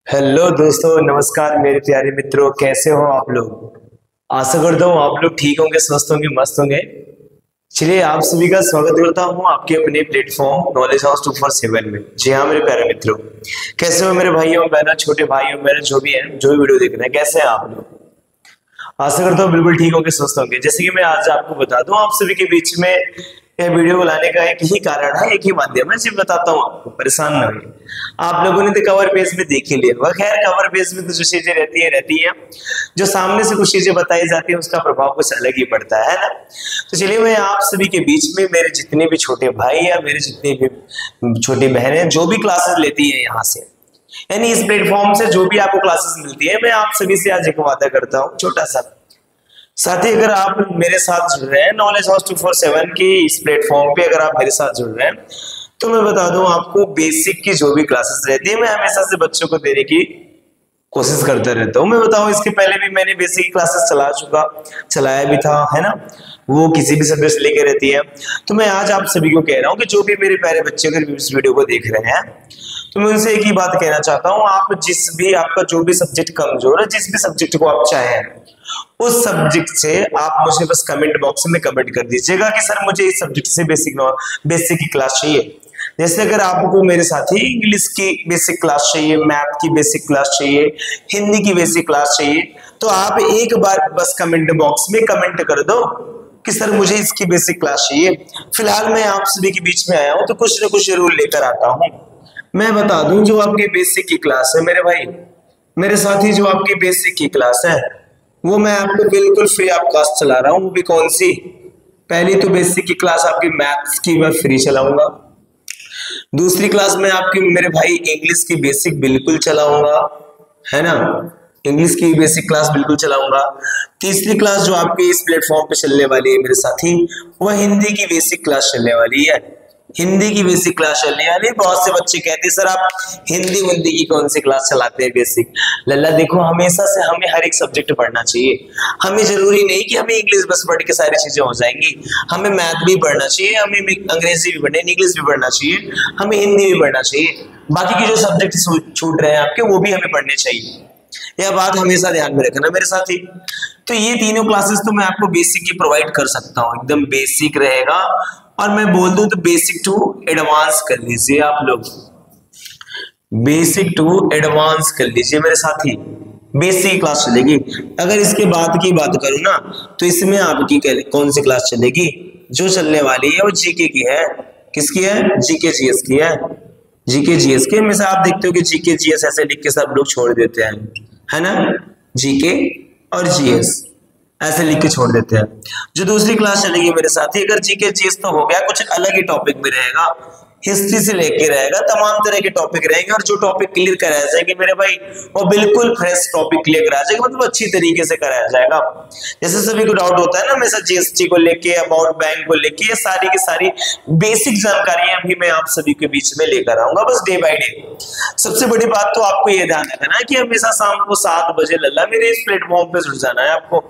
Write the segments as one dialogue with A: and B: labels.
A: Hello दोस्तों, नमस्कार मेरे प्यारे मित्रों। कैसे हो आप लोग? आशा करता हूँ आप लोग ठीक होंगे, स्वस्थ होंगे, मस्त होंगे। चलिए, आप सभी का स्वागत करता हूँ आपके अपने प्लेटफॉर्म नॉलेज हाउस 247 में। जी हाँ मेरे प्यारे मित्रों, कैसे हो मेरे भाइयों बहनों, छोटे भाइयों मेरे, जो भी हैं, जो भी वीडियो देख रहे हैं, कैसे हैं आप लोग? आशा करता हूँ बिल्कुल ठीक होंगे, स्वस्थ होंगे। जैसे कि मैं आज आपको बता दूं, आप सभी के बीच में यह वीडियो को लाने का एक ही कारण है, एक ही माध्यम है। सिर्फ बताता हूँ आपको, परेशान न होइए। आप लोगों ने तो कवर पेज में देख ही लिया होगा। खैर, कवर पेज में तो जो चीजें रहती है, जो सामने से कुछ चीजें बताई जाती है, उसका प्रभाव कुछ अलग ही पड़ता है ना। तो चलिए, मैं आप सभी के बीच में मेरे जितने भी छोटे भाई या मेरे जितने भी छोटी बहनें जो भी क्लासेस लेती है यहाँ से, यानी इस प्लेटफॉर्म से जो भी आपको क्लासेस मिलती है, मैं आप सभी से आज एक वादा करता हूँ छोटा सा। साथ ही अगर आप मेरे साथ जुड़ रहे हैं नॉलेज हाउस 247 की इस प्लेटफॉर्म पे, अगर आप मेरे साथ जुड़ रहे हैं, तो मैं बता दूं आपको, बेसिक की जो भी क्लासेस रहती है, मैं हमेशा से बच्चों को देने की कोशिश करता रहता हूँ। मैं बताऊं, इसके पहले भी मैंने बेसिक की क्लासेस चलाया भी था, है ना। वो किसी भी सब्जेक्ट से लेके रहती है। तो मैं आज आप सभी को कह रहा हूँ कि जो भी मेरे प्यारे बच्चे अगर इस वीडियो को देख रहे हैं, तो मैं उनसे एक ही बात कहना चाहता हूँ, आप आपका जो भी सब्जेक्ट कमजोर है, जिस भी सब्जेक्ट को आप चाहें, उस सब्जेक्ट से आप मुझे बस कमेंट बॉक्स में कमेंट कर दीजिएगा कि सर मुझे इस सब्जेक्ट से बेसिक की क्लास चाहिए। जैसे अगर आपको मेरे साथ ही इंग्लिश की बेसिक क्लास चाहिए, मैथ की बेसिक क्लास चाहिए, हिंदी की बेसिक क्लास चाहिए, तो आप एक बार बस कमेंट बॉक्स में कमेंट कर दो कि सर मुझे इसकी बेसिक क्लास चाहिए। फिलहाल मैं आप सभी के बीच में आया हूं, तो कुछ न कुछ जरूर लेकर आता हूं। मैं बता दूं, जो आपकी बेसिक की क्लास है मेरे भाई, मेरे साथी, जो आपकी बेसिक की क्लास है, वो मैं आपको बिल्कुल फ्री ऑफ कॉस्ट चला रहा हूँ। वो भी कौन सी? पहली तो बेसिक की क्लास आपकी मैथ्स की मैं फ्री चलाऊंगा। दूसरी क्लास में आपकी मेरे भाई इंग्लिश की बेसिक बिल्कुल चलाऊंगा, है ना। इंग्लिश की बेसिक क्लास बिल्कुल चलाऊंगा। तीसरी क्लास जो आपके इस प्लेटफॉर्म पे चलने वाली है मेरे साथी, वह हिंदी की बेसिक क्लास चलने वाली है। हिंदी की बेसिक क्लास चलने वाली। बहुत से बच्चे कहते हैं सर आप हिंदी वंदी की कौन सी क्लास चलाते हैं बेसिक। लल्ला देखो, हमेशा से हमें हर एक सब्जेक्ट पढ़ना चाहिए। हमें जरूरी नहीं कि हमें इंग्लिश बस पढ़ के सारी चीजें हो जाएंगी। हमें मैथ भी पढ़ना चाहिए, हमें अंग्रेजी भी पढ़ना, इंग्लिश भी पढ़ना चाहिए, हमें हिंदी भी पढ़ना चाहिए। बाकी के जो सब्जेक्ट छूट रहे हैं आपके, वो भी हमें पढ़ने चाहिए। यह बात हमेशा ध्यान में रखना मेरे साथी। तो ये तीनों क्लासेस तो मैं आपको बेसिक की प्रोवाइड कर सकता हूँ, एकदम बेसिक रहेगा। और मैं बोल दूं तो बेसिक टू एडवांस कर लीजिए आप लोग, बेसिक टू एडवांस कर लीजिए मेरे साथी। बेसिक क्लास चलेगी। अगर इसके बाद की बात करूं ना, तो इसमें आपकी कौन सी क्लास चलेगी? जो चलने वाली है वो जीके की है। किसकी है? जीके जीएस की है। जीके जीएस के में से आप देखते हो कि जीके जीएस ऐसे लिख के सब लोग छोड़ देते हैं, है ना। जीके और जीएस ऐसे लिख के छोड़ देते हैं। जो दूसरी क्लास चलेगी मेरे साथी, अगर जीके जीएस तो हो गया, कुछ अलग ही टॉपिक में रहेगा। हिस्ट्री से लेके रहेगा, तमाम तरह के टॉपिक रहेंगे। और जो टॉपिक क्लियर कराया जाएगा मेरे भाई, वो बिल्कुल फ्रेश टॉपिक क्लियर कराया जाएगा, मतलब अच्छी तरीके से कराया जाएगा। जैसे सभी को डाउट होता है ना हमेशा जीएसटी को लेके, अबाउट बैंक को लेके, ये सारी की सारी बेसिक जानकारियां भी मैं आप सभी के बीच में लेकर आऊंगा, बस डे बाय डे। सबसे बड़ी बात तो आपको ये ध्यान रखना है कि हमेशा शाम को 7 बजे लल्ला मेरे इस प्लेटफॉर्म पे जुड़ जाना है आपको।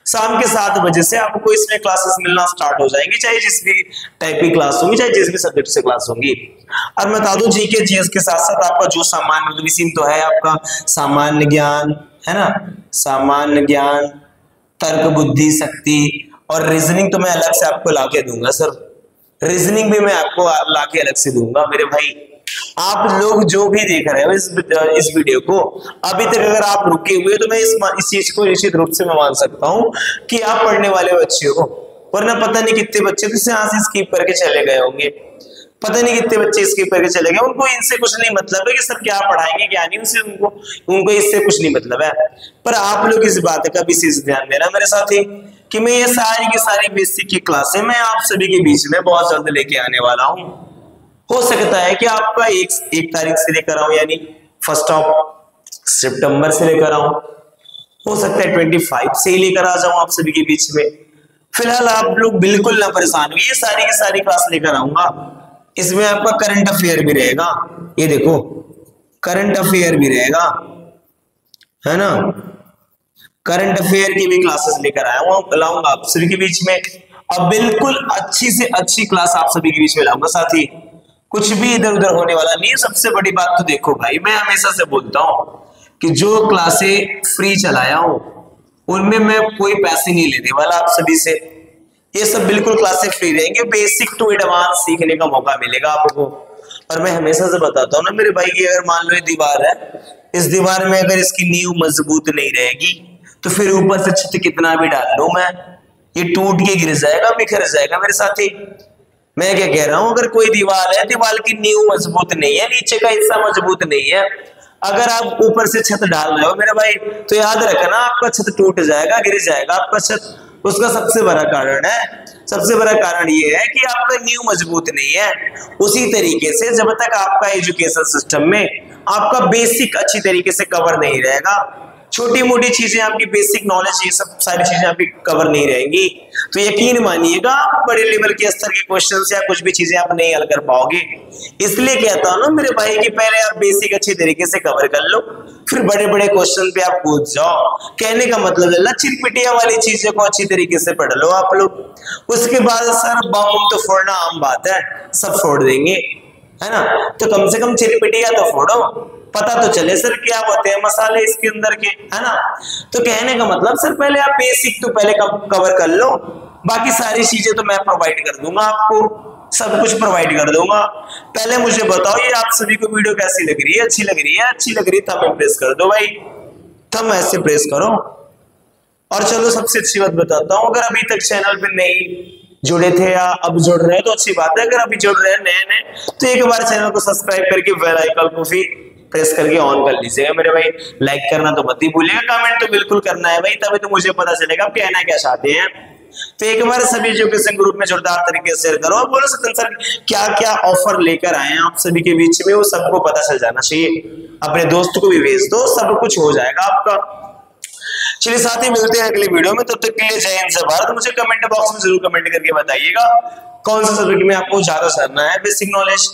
A: शाम के 7 बजे से आपको इसमें क्लासेस मिलना स्टार्ट हो जाएंगी, चाहे जिस भी टाइप की क्लास होगी, चाहे जिस भी सब्जेक्ट से क्लास होगी। और मैं बता दूं, जीके जीएस के साथ साथ आपका जो सामान्य विषय तो है आपका सामान्य ज्ञान, है ना, सामान्य ज्ञान, तर्क बुद्धि शक्ति और रीजनिंग तो मैं अलग से आपको लाके दूंगा सर। रीजनिंग भी मैं आपको लाके अलग से दूंगा मेरे भाई। आप लोग जो भी देख रहे हो इस वीडियो को, अभी तक अगर आप रुके हुए, तो मैं इस चीज को निश्चित रूप से मैं मान सकता हूं कि आप पढ़ने वाले बच्चे हो। वरना पता नहीं कितने बच्चे तो यहाँ से स्किप करके चले गए होंगे। पता नहीं कितने बच्चे स्किप करके चले गए, उनको इनसे कुछ नहीं मतलब है कि सर क्या पढ़ाएंगे क्या नहीं, उनसे उनको इससे कुछ नहीं मतलब है। पर आप लोग इस बात का विशेष ध्यान देना मेरे साथी, कि मैं ये सारी की सारी बेसिक की क्लासें मैं आप सभी के बीच में बहुत जल्द लेके आने वाला हूँ। हो सकता है कि आपका एक तारीख से लेकर आऊं, यानी 1 सितंबर से लेकर आऊं। हो सकता है 25 से ही लेकर आ जाऊं आप सभी के बीच में। फिलहाल आप लोग बिल्कुल ना परेशान हो, ये सारी की सारी क्लास लेकर आऊंगा। इसमें आपका करंट अफेयर भी रहेगा, ये देखो करंट अफेयर भी रहेगा, है ना। करंट अफेयर की भी क्लासेस लेकर आया हूं, लाऊंगा आप सभी के बीच में। और बिल्कुल अच्छी से अच्छी क्लास आप सभी के बीच में लाऊंगा साथी। कुछ भी इधर उधर होने वाला नहीं है। सबसे बड़ी बात तो देखो भाई, मैं हमेशा से बोलता हूं कि जो क्लासें फ्री चलाया हूं उनमें मैं कोई पैसे नहीं लेने वाला आप सभी से। ये सब बिल्कुल क्लासें फ्री रहेंगे, बेसिक टू एडवांस सीखने का मौका मिलेगा आपको। और मैं हमेशा से बताता हूँ ना मेरे भाई की, अगर मान लो ये दीवार है, इस दीवार में अगर इसकी नींव मजबूत नहीं रहेगी तो फिर ऊपर से छत कितना भी डाल लूं मैं, ये टूट के गिर जाएगा, बिखर जाएगा मेरे साथी। मैं क्या कह रहा हूं, अगर कोई दीवार है, दीवार की नींव मजबूत नहीं है, नीचे का हिस्सा मजबूत नहीं है, अगर आप ऊपर से छत डाल रहे हो मेरे भाई, तो याद रखना आपका छत टूट जाएगा, गिर जाएगा आपका छत। उसका सबसे बड़ा कारण है, सबसे बड़ा कारण ये है कि आपका नींव मजबूत नहीं है। उसी तरीके से जब तक आपका एजुकेशन सिस्टम में आपका बेसिक अच्छी तरीके से कवर नहीं रहेगा, छोटी मोटी चीजें आपकी बेसिक नॉलेज, ये सब सारी चीजें आपकी कवर नहीं रहेंगी, तो यकीन मानिएगा आप बड़े लेवल के स्तर के क्वेश्चन या कुछ भी चीजें आप नहीं हल कर पाओगे। इसलिए कहता हूं ना मेरे भाई कि पहले आप बेसिक अच्छी तरीके से कवर कर लो, फिर बड़े बड़े क्वेश्चन पे आप कूद जाओ। कहने का मतलब है चिरपिटिया वाली चीजों को अच्छी तरीके से पढ़ लो आप लोग। उसके बाद सर बम तो फोड़ना आम बात है, सब फोड़ देंगे, है ना, तो कम से कम चिरपिटिया तो फोड़ो, पता तो चले सर क्या होते हैं मसाले इसके अंदर के, है ना। तो कहने का मतलब सर पहले आप बेसिक तो पहले कवर कर लो, बाकी सारी चीजें तो मैं प्रोवाइड कर दूंगा आपको, सब कुछ प्रोवाइड कर दूंगा। पहले मुझे बताओ ये आप सभी को वीडियो कैसी लग रही है? अच्छी लग रही है? अच्छी लग रही है थंब प्रेस कर दो भाई, थंब ऐसे प्रेस करो। और चलो सबसे अच्छी बात बताता हूँ, अगर अभी तक चैनल पे नहीं जुड़े थे या अब जुड़ रहे हैं तो अच्छी बात है, अगर अभी जुड़ रहे हैं नए तो एक बार चैनल को सब्सक्राइब करके बेल आइकन को भी प्रेस करके ऑन कर लीजिएगा मेरे भाई। लाइक करना तो मत ही भूलिएगा, कमेंट तो बिल्कुल करना है भाई, तभी तो मुझे पता चलेगा आप कहना क्या चाहते हैं। तो एक बार सभी एजुकेशन ग्रुप में जोरदार तरीके से शेयर करो और बोलो सचिन सर क्या क्या ऑफर लेकर आए हैं आप सभी के बीच में, वो सबको पता चल जाना चाहिए। अपने दोस्त को भी भेज दो, सब कुछ हो जाएगा आपका। चलिए साथ ही मिलते हैं अगली वीडियो में, तब तक के लिए जय हिंद जय भारत। मुझे कमेंट बॉक्स में जरूर कमेंट करके बताइएगा कौन सा सब्जेक्ट में आपको ज्यादा जानना है बेसिक नॉलेज।